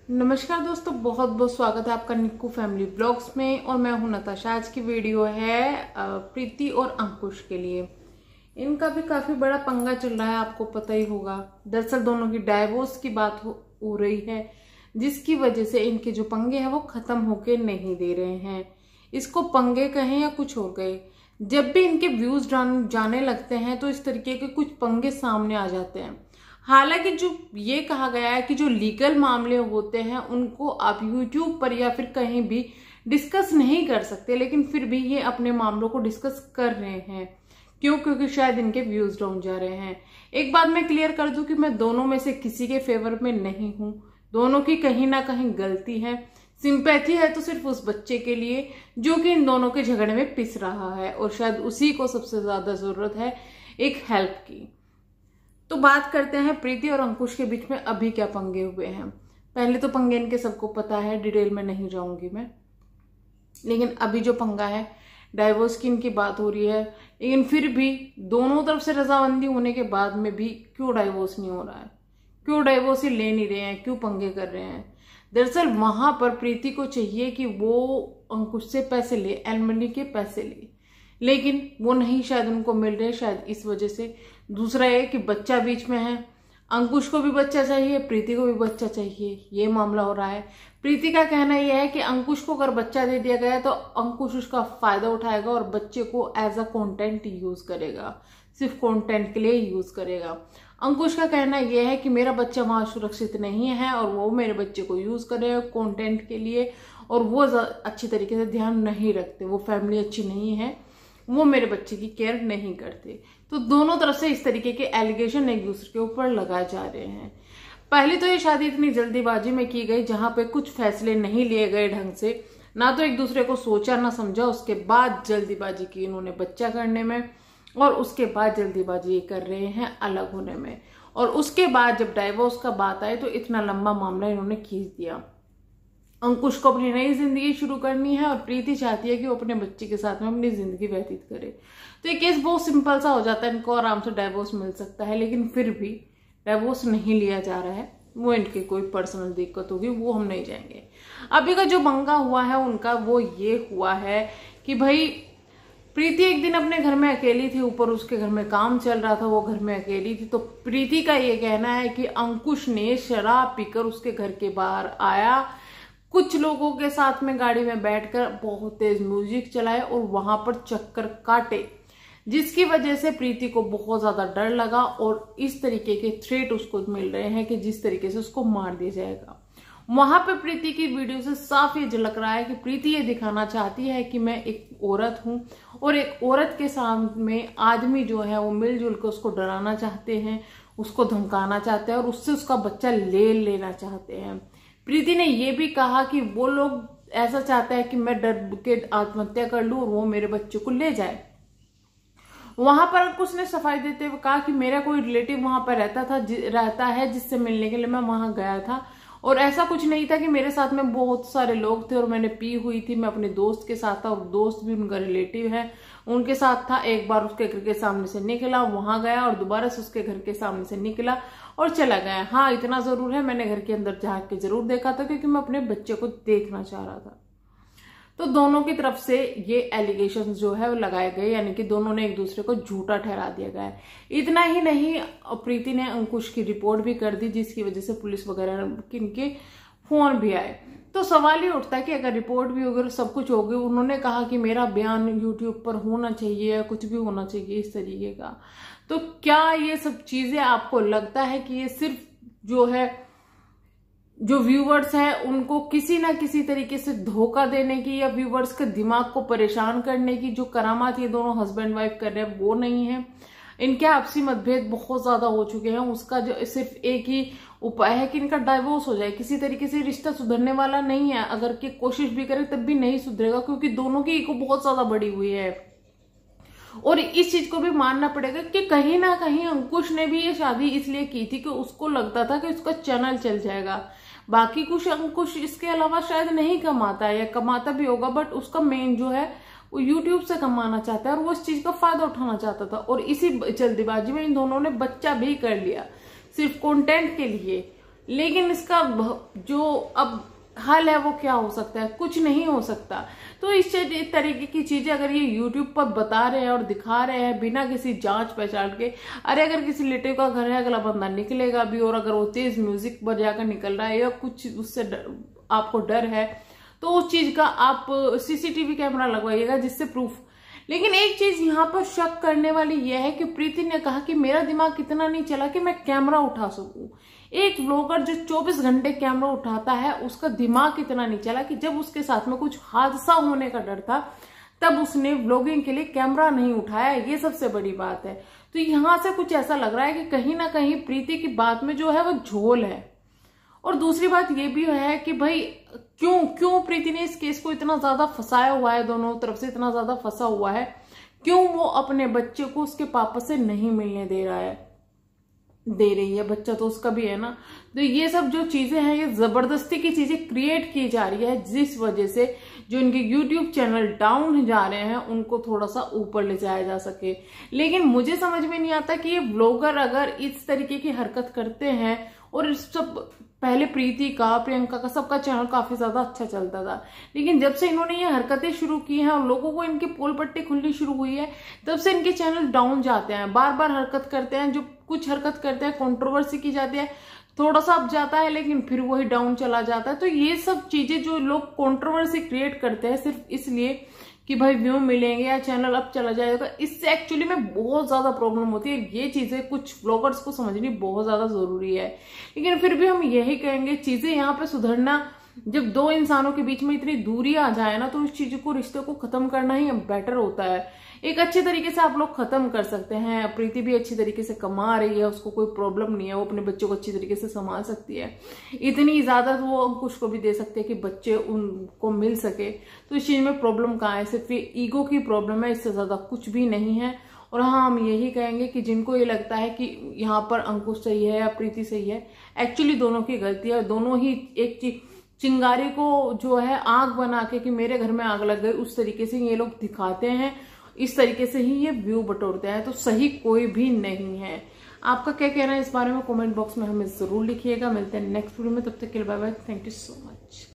नमस्कार दोस्तों, बहुत बहुत स्वागत है आपका निक्कू फैमिली ब्लॉग्स में। और मैं हूं नताशा। आज की वीडियो है प्रीति और अंकुश के लिए। इनका भी काफी बड़ा पंगा चल रहा है, आपको पता ही होगा। दरअसल दोनों की डाइवोर्स की बात हो रही है, जिसकी वजह से इनके जो पंगे हैं वो खत्म होके नहीं दे रहे हैं। इसको पंगे कहें या कुछ हो गए, जब भी इनके व्यूज जाने लगते हैं तो इस तरीके के कुछ पंगे सामने आ जाते हैं। हालांकि जो ये कहा गया है कि जो लीगल मामले होते हैं उनको आप यूट्यूब पर या फिर कहीं भी डिस्कस नहीं कर सकते, लेकिन फिर भी ये अपने मामलों को डिस्कस कर रहे हैं। क्यों? क्योंकि शायद इनके व्यूज डाउन जा रहे हैं। एक बात मैं क्लियर कर दूं कि मैं दोनों में से किसी के फेवर में नहीं हूं। दोनों की कहीं ना कहीं गलती है। सिंपैथी है तो सिर्फ उस बच्चे के लिए जो कि इन दोनों के झगड़े में पिस रहा है, और शायद उसी को सबसे ज्यादा जरूरत है एक हेल्प की। तो बात करते हैं प्रीति और अंकुश के बीच में अभी क्या पंगे हुए हैं। पहले तो पंगे इनके सबको पता है, डिटेल में नहीं जाऊंगी मैं। लेकिन अभी जो पंगा है, डाइवोर्स की इनकी बात हो रही है, लेकिन फिर भी दोनों तरफ से रजामंदी होने के बाद में भी क्यों डाइवोर्स नहीं हो रहा है, क्यों डाइवोर्स ही ले नहीं रहे हैं, क्यों पंगे कर रहे हैं। दरअसल वहां पर प्रीति को चाहिए कि वो अंकुश से पैसे ले, एलिमनी के पैसे ले, लेकिन वो नहीं शायद उनको मिल रहे, शायद इस वजह से। दूसरा ये कि बच्चा बीच में है, अंकुश को भी बच्चा चाहिए, प्रीति को भी बच्चा चाहिए, ये मामला हो रहा है। प्रीति का कहना यह है कि अंकुश को अगर बच्चा दे दिया गया तो अंकुश उसका फायदा उठाएगा और बच्चे को एज अ कंटेंट यूज करेगा, सिर्फ कंटेंट के लिए यूज करेगा। अंकुश का कहना यह है कि मेरा बच्चा वहां सुरक्षित नहीं है और वो मेरे बच्चे को यूज करेगा कंटेंट के लिए, और वो अच्छी तरीके से ध्यान नहीं रखते, वो फैमिली अच्छी नहीं है, वो मेरे बच्चे की केयर नहीं करते। तो दोनों तरफ से इस तरीके के एलिगेशन एक दूसरे के ऊपर लगाए जा रहे हैं। पहले तो ये शादी इतनी जल्दीबाजी में की गई जहां पे कुछ फैसले नहीं लिए गए ढंग से, ना तो एक दूसरे को सोचा ना समझा। उसके बाद जल्दीबाजी की इन्होंने बच्चा करने में, और उसके बाद जल्दीबाजी ये कर रहे हैं अलग होने में। और उसके बाद जब डाइवोर्स का बात आए तो इतना लंबा मामला इन्होंने खींच दिया। अंकुश को अपनी नई जिंदगी शुरू करनी है और प्रीति चाहती है कि वो अपने बच्चे के साथ में अपनी जिंदगी व्यतीत करे। तो ये केस बहुत सिंपल सा हो जाता है, इनको आराम से डाइवोर्स मिल सकता है, लेकिन फिर भी डाइवोर्स नहीं लिया जा रहा है। वो इनकी कोई पर्सनल दिक्कत होगी, वो हम नहीं जाएंगे। अभी का जो पंगा हुआ है उनका वो ये हुआ है कि भाई प्रीति एक दिन अपने घर में अकेली थी, ऊपर उसके घर में काम चल रहा था, वो घर में अकेली थी। तो प्रीति का ये कहना है कि अंकुश ने शराब पीकर उसके घर के बाहर आया, कुछ लोगों के साथ में गाड़ी में बैठकर बहुत तेज म्यूजिक चलाए और वहां पर चक्कर काटे, जिसकी वजह से प्रीति को बहुत ज्यादा डर लगा और इस तरीके के थ्रेट उसको मिल रहे हैं कि जिस तरीके से उसको मार दिया जाएगा। वहां पे प्रीति की वीडियो से साफ ये झलक रहा है कि प्रीति ये दिखाना चाहती है कि मैं एक औरत हूं, और एक औरत के सामने आदमी जो है वो मिलजुल कर उसको डराना चाहते हैं, उसको धमकाना चाहते हैं और उससे उसका बच्चा ले लेना चाहते हैं। प्रीति ने यह भी कहा कि वो लोग ऐसा चाहता है कि मैं डर के आत्महत्या कर लूं और वो मेरे बच्चे को ले जाए। वहां पर अंकुश ने सफाई देते हुए कहा कि मेरा कोई रिलेटिव वहां पर रहता है जिससे मिलने के लिए मैं वहां गया था, और ऐसा कुछ नहीं था कि मेरे साथ में बहुत सारे लोग थे और मैंने पी हुई थी। मैं अपने दोस्त के साथ था और दोस्त भी उनका रिलेटिव है, उनके साथ था। एक बार उसके घर के सामने से निकला, वहां गया और दोबारा से उसके घर के सामने से निकला और चला गया। हाँ, इतना जरूर है, मैंने घर के अंदर झांक के जरूर देखा था क्योंकि मैं अपने बच्चे को देखना चाह रहा था। तो दोनों की तरफ से ये एलिगेशन जो है वो लगाए गए, यानी कि दोनों ने एक दूसरे को झूठा ठहरा दिया गया है। इतना ही नहीं, प्रीति ने अंकुश की रिपोर्ट भी कर दी, जिसकी वजह से पुलिस वगैरह के फोन भी आए। तो सवाल ये उठता है कि अगर रिपोर्ट भी होगी और सब कुछ होगी, उन्होंने कहा कि मेरा बयान यूट्यूब पर होना चाहिए, कुछ भी होना चाहिए इस तरीके का, तो क्या ये सब चीजें आपको लगता है कि ये सिर्फ जो है जो व्यूवर्स हैं उनको किसी ना किसी तरीके से धोखा देने की या व्यूवर्स के दिमाग को परेशान करने की जो करामात ये दोनों हस्बैंड वाइफ कर रहे हैं वो नहीं है? इनके आपसी मतभेद बहुत ज्यादा हो चुके हैं, उसका जो सिर्फ एक ही उपाय है कि इनका डाइवोर्स हो जाए। किसी तरीके से रिश्ता सुधरने वाला नहीं है, अगर की कोशिश भी करे तब भी नहीं सुधरेगा, क्योंकि दोनों की ईगो बहुत ज्यादा बड़ी हुई है। और इस चीज को भी मानना पड़ेगा कि कहीं ना कहीं अंकुश ने भी ये शादी इसलिए की थी कि उसको लगता था कि उसका चैनल चल जाएगा। बाकी कुछ अंकुश इसके अलावा शायद नहीं कमाता है, या कमाता भी होगा, बट उसका मेन जो है वो यूट्यूब से कमाना चाहता है और वो इस चीज का फायदा उठाना चाहता था। और इसी जल्दीबाजी में इन दोनों ने बच्चा भी कर लिया, सिर्फ कंटेंट के लिए। लेकिन इसका जो अब हल है वो क्या हो सकता है, कुछ नहीं हो सकता। तो इस तरीके की चीजें अगर ये यूट्यूब पर बता रहे हैं और दिखा रहे हैं बिना किसी जांच पहचान के, अरे अगर किसी रिलेटिव का घर है, अगला बंदा निकलेगा भी, और अगर वो तेज म्यूजिक बजाकर निकल रहा है या कुछ उससे आपको डर है तो उस चीज का आप सीसीटीवी कैमरा लगवाइएगा जिससे प्रूफ। लेकिन एक चीज यहाँ पर शक करने वाली यह है कि प्रीति ने कहा कि मेरा दिमाग इतना नहीं चला कि मैं कैमरा उठा सकूं। एक व्लॉगर जो 24 घंटे कैमरा उठाता है उसका दिमाग इतना नहीं चला कि जब उसके साथ में कुछ हादसा होने का डर था तब उसने व्लॉगिंग के लिए कैमरा नहीं उठाया। ये सबसे बड़ी बात है। तो यहां से कुछ ऐसा लग रहा है कि कहीं ना कहीं प्रीति की बात में जो है वो झोल है। और दूसरी बात ये भी है कि भाई क्यों प्रीति ने इस केस को इतना ज्यादा फंसाया हुआ है, दोनों तरफ से इतना ज्यादा फंसा हुआ है, क्यों वो अपने बच्चे को उसके पापा से नहीं मिलने दे रही है, बच्चा तो उसका भी है ना। तो ये सब जो चीजें हैं ये जबरदस्ती की चीजें क्रिएट की जा रही है, जिस वजह से जो इनके यूट्यूब चैनल डाउन जा रहे हैं उनको थोड़ा सा ऊपर ले जाया जा सके। लेकिन मुझे समझ में नहीं आता कि ये ब्लॉगर अगर इस तरीके की हरकत करते हैं, और सब पहले प्रीति का, प्रियंका का, सबका चैनल काफी ज्यादा अच्छा चलता था, लेकिन जब से इन्होंने ये हरकतें शुरू की हैं और लोगों को इनकी पोल पट्टी खुलनी शुरू हुई है तब से इनके चैनल डाउन जाते हैं। बार बार हरकत करते हैं, जो कुछ हरकत करते हैं कंट्रोवर्सी की जाती है, थोड़ा सा अप जाता है लेकिन फिर वही डाउन चला जाता है। तो ये सब चीजें जो लोग कंट्रोवर्सी क्रिएट करते हैं सिर्फ इसलिए कि भाई व्यू मिलेंगे या चैनल अप चला जाएगा, इससे एक्चुअली में बहुत ज्यादा प्रॉब्लम होती है। ये चीजें कुछ ब्लॉगर्स को समझनी बहुत ज्यादा जरूरी है। लेकिन फिर भी हम यही कहेंगे चीजें यहाँ पे सुधरना, जब दो इंसानों के बीच में इतनी दूरी आ जाए ना तो उस चीज को, रिश्ते को खत्म करना ही बेटर होता है। एक अच्छे तरीके से आप लोग खत्म कर सकते हैं। प्रीति भी अच्छी तरीके से कमा रही है, उसको कोई प्रॉब्लम नहीं है, वो अपने बच्चों को अच्छी तरीके से संभाल सकती है। इतनी ज्यादा तो वो अंकुश को भी दे सकते हैं कि बच्चे उनको मिल सके। तो इस चीज में प्रॉब्लम कहाँ है, सिर्फ ये ईगो की प्रॉब्लम है, इससे ज्यादा कुछ भी नहीं है। और हाँ, हम यही कहेंगे कि जिनको ये लगता है कि यहाँ पर अंकुश सही है या प्रीति सही है, एक्चुअली दोनों की गलती है। दोनों ही एक चिंगारी को जो है आग बना के कि मेरे घर में आग लग गई, उस तरीके से ये लोग दिखाते हैं, इस तरीके से ही ये व्यू बटोरते हैं। तो सही कोई भी नहीं है। आपका क्या कहना है इस बारे में कमेंट बॉक्स में हमें जरूर लिखिएगा। मिलते हैं नेक्स्ट वीडियो में, तब तक के लिए bye bye, thank you so much.